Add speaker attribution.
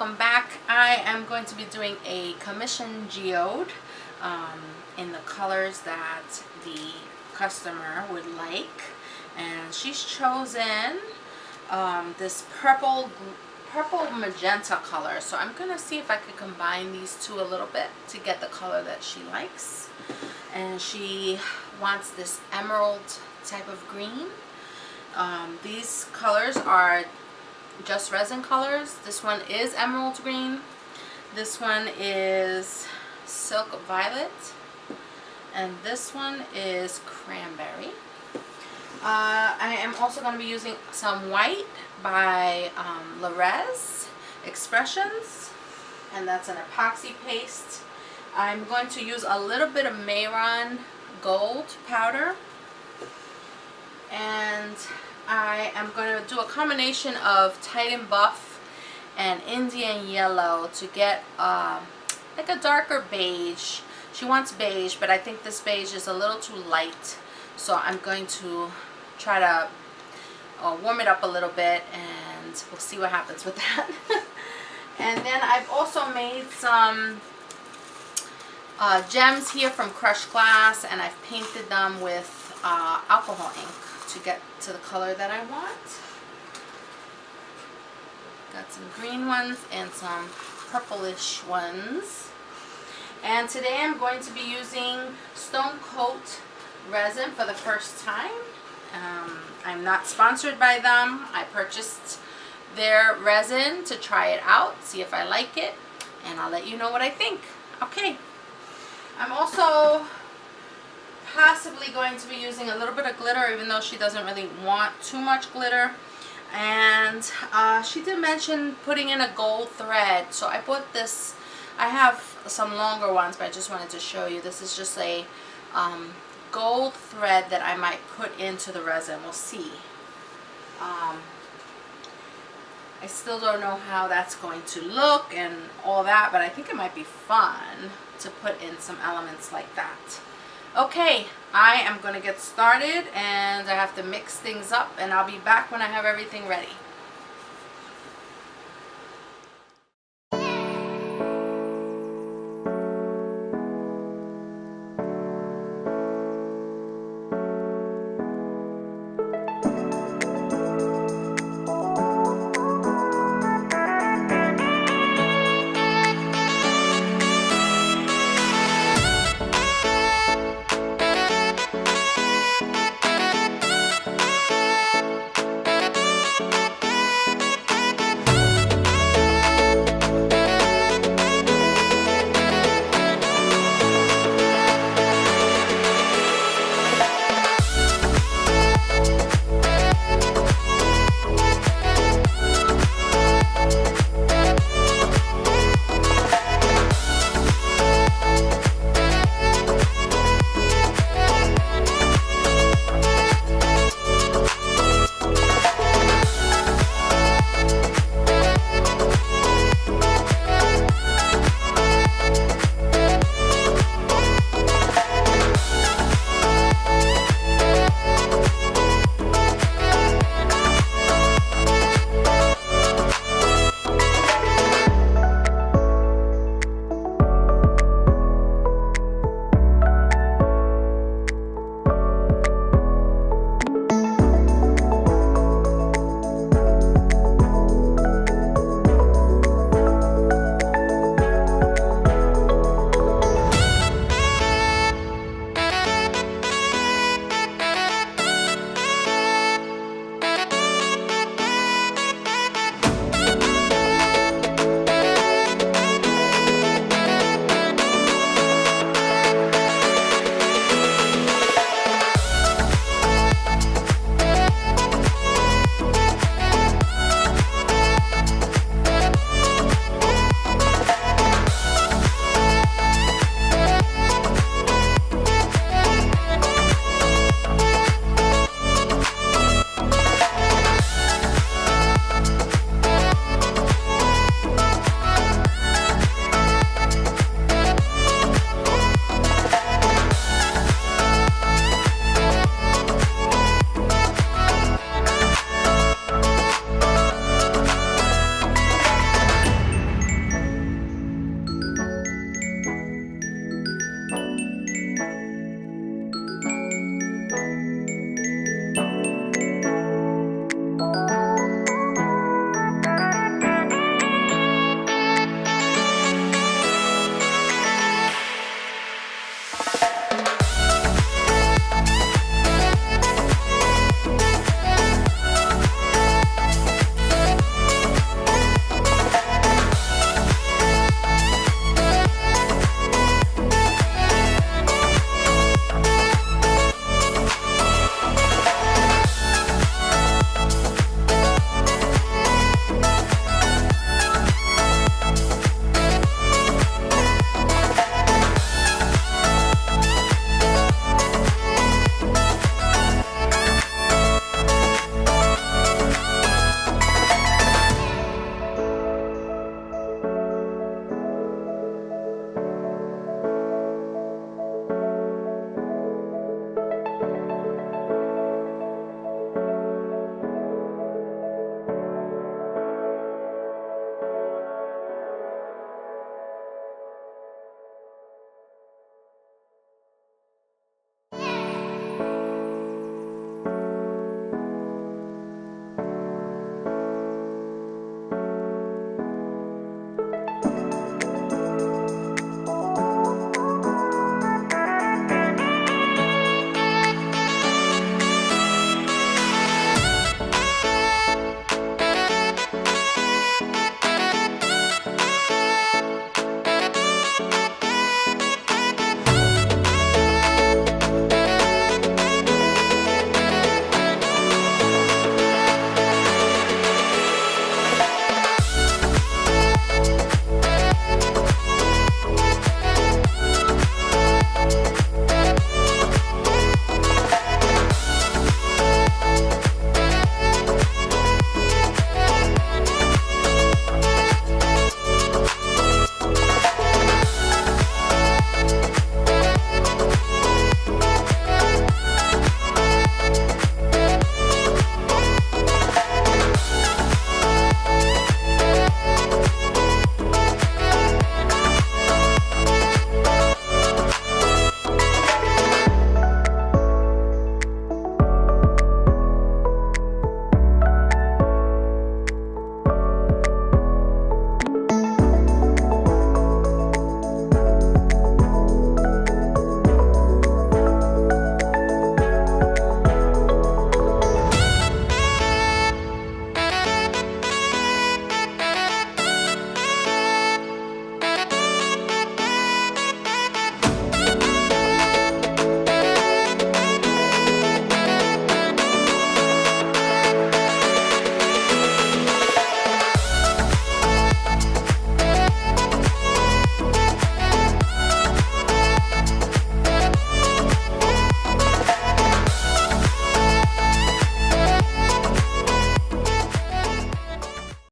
Speaker 1: welcome back. I am going to be doing a commission geode in the colors that the customer would like, and she's chosen this purple magenta color. So I'm gonna see if I could combine these two a little bit to get the color that she likes. And she wants this emerald type of green. These colors are just resin colors. This one is emerald green. This one is silk violet. And this one is cranberry. I am also going to be using some white by Resin Expressions, and that's an epoxy paste. I'm going to use a little bit of Mehron gold powder, and I am going to do a combination of Titan Buff and Indian Yellow to get like a darker beige. She wants beige, but I think this beige is a little too light, so I'm going to try to warm it up a little bit, and we'll see what happens with that. And then I've also made some gems here from crushed glass, and I've painted them with alcohol ink to get to the color that I want. Got some green ones and some purplish ones. And today I'm going to be using Stone Coat resin for the first time. I'm not sponsored by them. I purchased their resin to try it out, see if I like it, and I'll let you know what I think. Okay. I'm also possibly going to be using a little bit of glitter, even though she doesn't really want too much glitter. And she did mention putting in a gold thread, so I bought this. I have some longer ones, but I just wanted to show you. This is just a gold thread that I might put into the resin. We'll see. I still don't know how that's going to look and all that, but I think it might be fun to put in some elements like that. Okay, I am going to get started, and I have to mix things up, and I'll be back when I have everything ready.